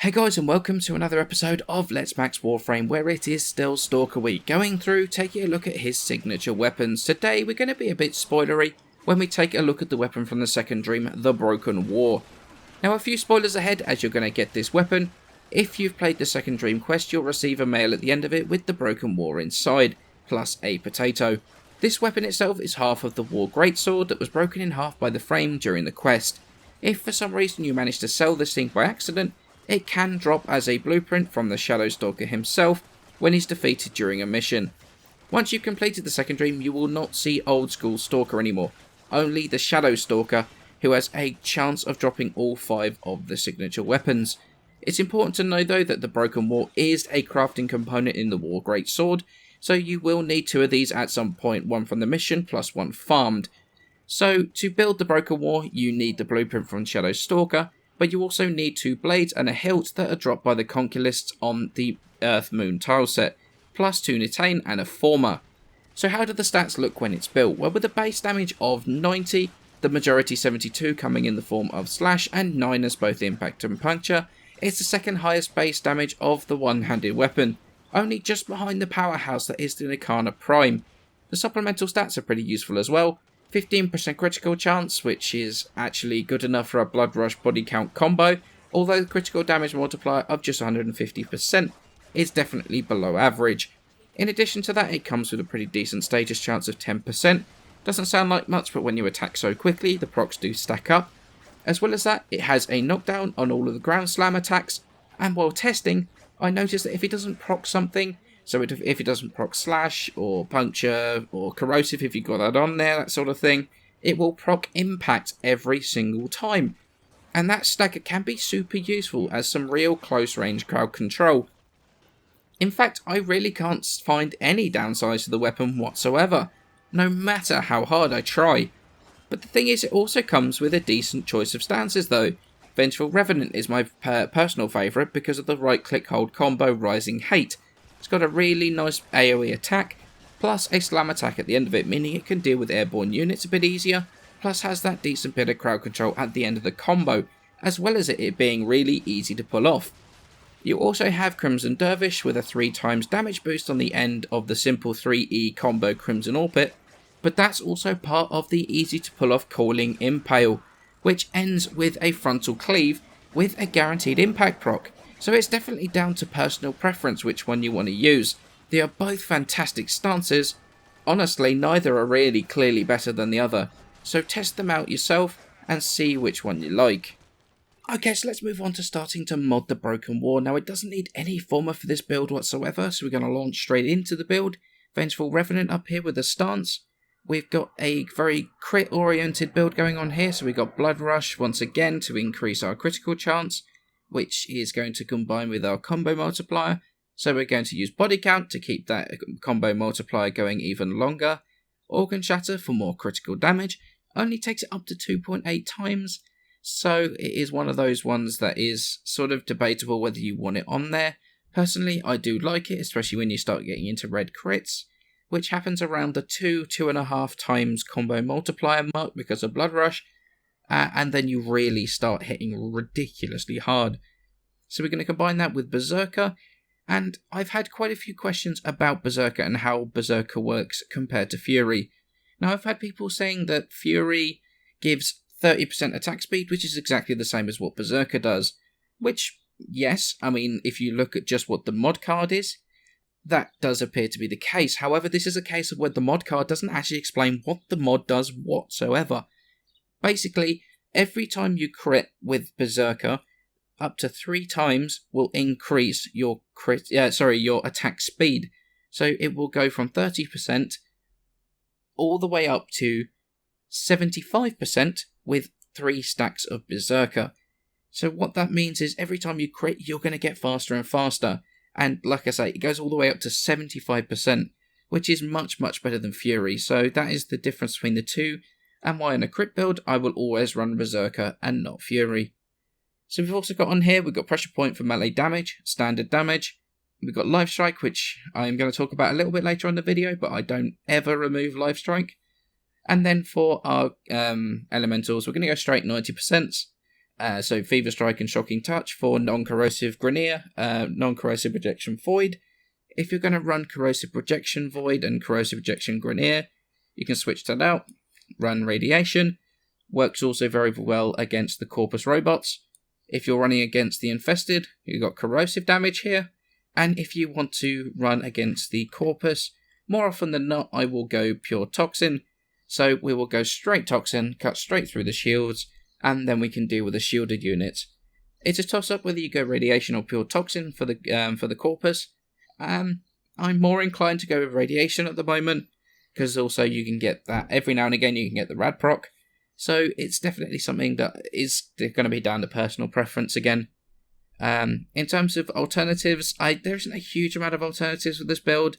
Hey guys, and welcome to another episode of Let's Max Warframe, where it is still Stalker Week, going through, taking a look at his signature weapons. Today we're going to be a bit spoilery when we take a look at the weapon from the second dream, the Broken War. Now a few spoilers ahead, as you're going to get this weapon. If you've played the second dream quest, you'll receive a mail at the end of it with the Broken War inside, plus a potato. This weapon itself is half of the War Greatsword that was broken in half by the frame during the quest. If for some reason you manage to sell this thing by accident, it can drop as a blueprint from the Shadow Stalker himself when he's defeated during a mission. Once you've completed the second dream, you will not see old school Stalker anymore, only the Shadow Stalker, who has a chance of dropping all 5 of the signature weapons. It's important to know though that the Broken War is a crafting component in the War Greatsword, so you will need 2 of these at some point, one from the mission plus one farmed. So to build the Broken War, you need the blueprint from Shadow Stalker, but you also need 2 blades and a hilt that are dropped by the Conquilists on the Earth Moon tileset, plus 2 Nitane and a Former. So how do the stats look when it's built? Well, with a base damage of 90, the majority 72 coming in the form of slash, and 9 as both impact and puncture, it's the second highest base damage of the one-handed weapon, only just behind the powerhouse that is the Nikana Prime. The supplemental stats are pretty useful as well. 15% critical chance, which is actually good enough for a Blood Rush body count combo, although the critical damage multiplier of just 150% is definitely below average. In addition to that, it comes with a pretty decent status chance of 10%. Doesn't sound like much, but when you attack so quickly, the procs do stack up. As well as that, it has a knockdown on all of the ground slam attacks, and while testing, I noticed that if it doesn't proc something, so if it doesn't proc slash, or puncture, or corrosive if you've got that on there, that sort of thing, it will proc impact every single time. And that stagger can be super useful as some real close range crowd control. In fact, I really can't find any downsides to the weapon whatsoever, no matter how hard I try. But the thing is, it also comes with a decent choice of stances though. Vengeful Revenant is my personal favourite because of the right click hold combo Rising Hate. It's got a really nice AoE attack, plus a slam attack at the end of it, meaning it can deal with airborne units a bit easier, plus has that decent bit of crowd control at the end of the combo, as well as it being really easy to pull off. You also have Crimson Dervish with a 3 times damage boost on the end of the simple 3E combo Crimson Orbit, but that's also part of the easy to pull off Calling Impale, which ends with a frontal cleave with a guaranteed impact proc. So it's definitely down to personal preference which one you want to use. They are both fantastic stances. Honestly, neither are really clearly better than the other. So test them out yourself and see which one you like. Okay, so let's move on to starting to mod the Broken War. Now it doesn't need any former for this build whatsoever, so we're going to launch straight into the build. Vengeful Revenant up here with a stance. We've got a very crit oriented build going on here, so we've got Blood Rush once again to increase our critical chance, which is going to combine with our combo multiplier. So we're going to use body count to keep that combo multiplier going even longer. Organ Shatter for more critical damage, only takes it up to 2.8 times. So it is one of those ones that is sort of debatable whether you want it on there. Personally, I do like it, especially when you start getting into red crits, which happens around the 2.5 times combo multiplier mark because of Blood Rush. And then you really start hitting ridiculously hard. So we're going to combine that with Berserker, and I've had quite a few questions about Berserker and how Berserker works compared to Fury. Now I've had people saying that Fury gives 30% attack speed, which is exactly the same as what Berserker does, which, yes, I mean, if you look at just what the mod card is, that does appear to be the case. However, this is a case of where the mod card doesn't actually explain what the mod does whatsoever. Basically, every time you crit with Berserker, up to 3 times will increase your your attack speed. So it will go from 30% all the way up to 75% with 3 stacks of Berserker. So what that means is every time you crit, you're going to get faster and faster. And like I say, it goes all the way up to 75%, which is much, much better than Fury. So that is the difference between the two, and why in a crit build, I will always run Berserker and not Fury. So we've also got on here, we've got Pressure Point for melee damage, standard damage. We've got Life Strike, which I'm going to talk about a little bit later on in the video, but I don't ever remove Life Strike. And then for our elementals, we're going to go straight 90%. So Fever Strike and Shocking Touch for non-corrosive Grenier, non-corrosive Projection Void. If you're going to run Corrosive Projection Void and Corrosive Projection Grenier, you can switch that out. Run Radiation. Works also very well against the Corpus robots. If you're running against the Infested, you've got corrosive damage here. And if you want to run against the Corpus, more often than not, I will go pure Toxin. So we will go straight Toxin, cut straight through the shields, and then we can deal with the shielded units. It's a toss-up whether you go Radiation or pure Toxin for the Corpus. I'm more inclined to go with Radiation at the moment, because also you can get that every now and again. You can get the Rad proc. So it's definitely something that is going to be down to personal preference again. In terms of alternatives, there isn't a huge amount of alternatives with this build,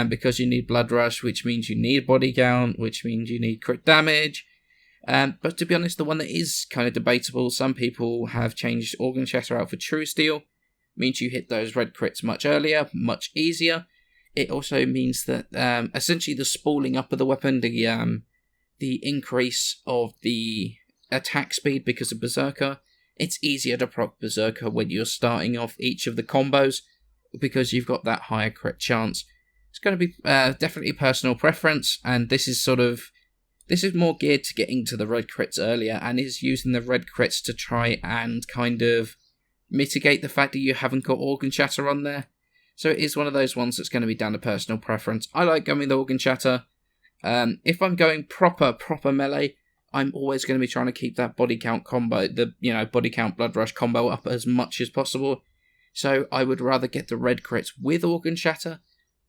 because you need Blood Rush, which means you need Body Count, which means you need crit damage. But to be honest, the one that is kind of debatable, some people have changed Organ Shatter out for True Steel. Means you hit those red crits much earlier, much easier. It also means that essentially the spooling up of the weapon, the increase of the attack speed because of Berserker, it's easier to proc Berserker when you're starting off each of the combos because you've got that higher crit chance. It's going to be definitely personal preference, and this is more geared to getting to the red crits earlier and is using the red crits to try and kind of mitigate the fact that you haven't got Organ Shatter on there. So it is one of those ones that's going to be down to personal preference. I like going with Organ Shatter. If I'm going proper melee, I'm always going to be trying to keep that body count combo, body count Blood Rush combo up as much as possible. So I would rather get the red crits with Organ Shatter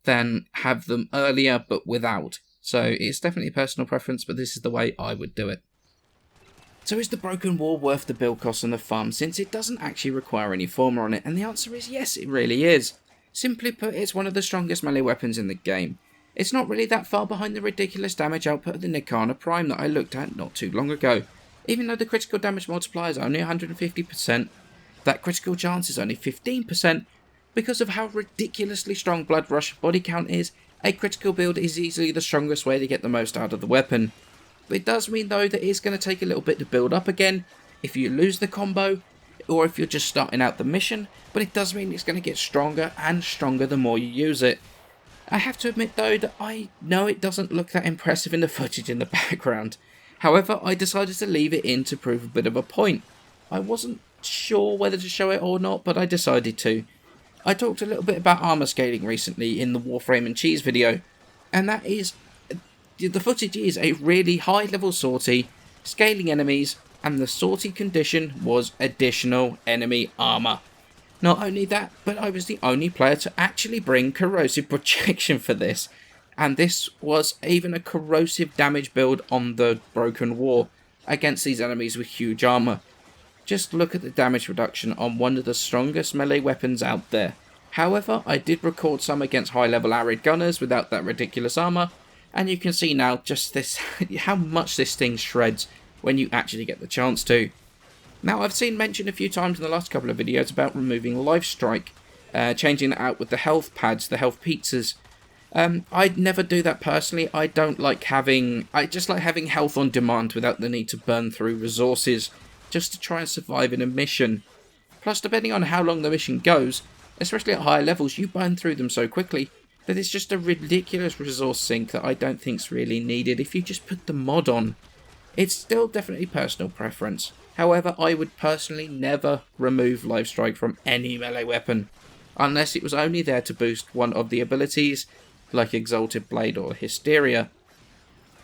than have them earlier but without. So it's definitely personal preference, but this is the way I would do it. So is the Broken War worth the build cost and the farm, since it doesn't actually require any former on it? And the answer is yes, it really is. Simply put, it's one of the strongest melee weapons in the game. It's not really that far behind the ridiculous damage output of the Nikana Prime that I looked at not too long ago. Even though the critical damage multiplier is only 150%, that critical chance is only 15%. Because of how ridiculously strong Blood Rush body count is, a critical build is easily the strongest way to get the most out of the weapon. But it does mean though that it's going to take a little bit to build up again if you lose the combo, or if you're just starting out the mission, but it does mean it's going to get stronger and stronger the more you use it. I have to admit though that I know it doesn't look that impressive in the footage in the background. However, I decided to leave it in to prove a bit of a point. I wasn't sure whether to show it or not, but I decided to. I talked a little bit about armor scaling recently in the Warframe and Cheese video, and that is, the footage is a really high level sortie, scaling enemies, and the sortie condition was additional enemy armor. Not only that, but I was the only player to actually bring corrosive projection for this, and this was even a corrosive damage build on the Broken War against these enemies with huge armor. Just look at the damage reduction on one of the strongest melee weapons out there. However, I did record some against high level arid gunners without that ridiculous armor, and you can see now just this how much this thing shreds when you actually get the chance to. Now, I've seen mentioned a few times in the last couple of videos about removing Life Strike, changing that out with the health pads, the health pizzas. I'd never do that personally. I just like having health on demand without the need to burn through resources just to try and survive in a mission. Plus, depending on how long the mission goes, especially at higher levels, you burn through them so quickly that it's just a ridiculous resource sink that I don't think's really needed if you just put the mod on. It's still definitely personal preference. However, I would personally never remove Life Strike from any melee weapon, unless it was only there to boost one of the abilities, like Exalted Blade or Hysteria.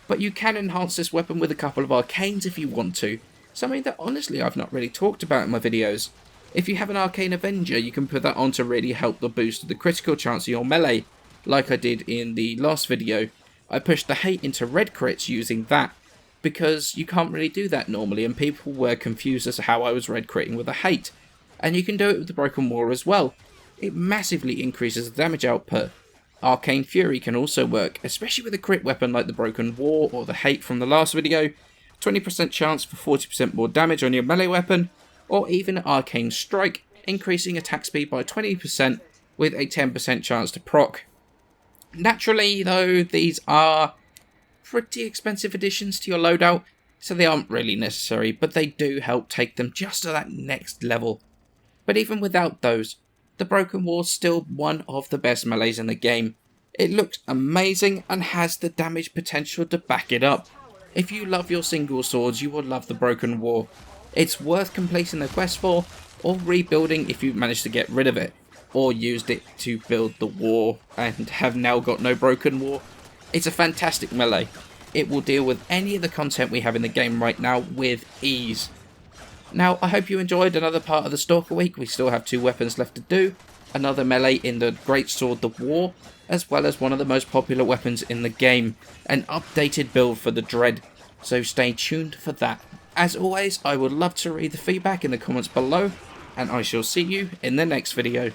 But you can enhance this weapon with a couple of arcanes if you want to, something that honestly I've not really talked about in my videos. If you have an Arcane Avenger, you can put that on to really help the boost of the critical chance of your melee, like I did in the last video. I pushed the hate into red crits using that, because you can't really do that normally, and people were confused as to how I was red critting with a hate. And you can do it with the Broken War as well. It massively increases the damage output. Arcane Fury can also work, especially with a crit weapon like the Broken War or the hate from the last video. 20% chance for 40% more damage on your melee weapon, or even Arcane Strike, increasing attack speed by 20% with a 10% chance to proc. Naturally though, these are pretty expensive additions to your loadout, so they aren't really necessary, but they do help take them just to that next level. But even without those, the Broken War's still one of the best melees in the game. It looks amazing and has the damage potential to back it up. If you love your single swords, you will love the Broken War. It's worth completing the quest for, or rebuilding if you've managed to get rid of it, or used it to build the war and have now got no Broken War. It's a fantastic melee. It will deal with any of the content we have in the game right now with ease. Now, I hope you enjoyed another part of the Stalker Week. We still have 2 weapons left to do. Another melee in the Greatsword, the War, as well as one of the most popular weapons in the game, an updated build for the Dread. So stay tuned for that. As always, I would love to read the feedback in the comments below, and I shall see you in the next video.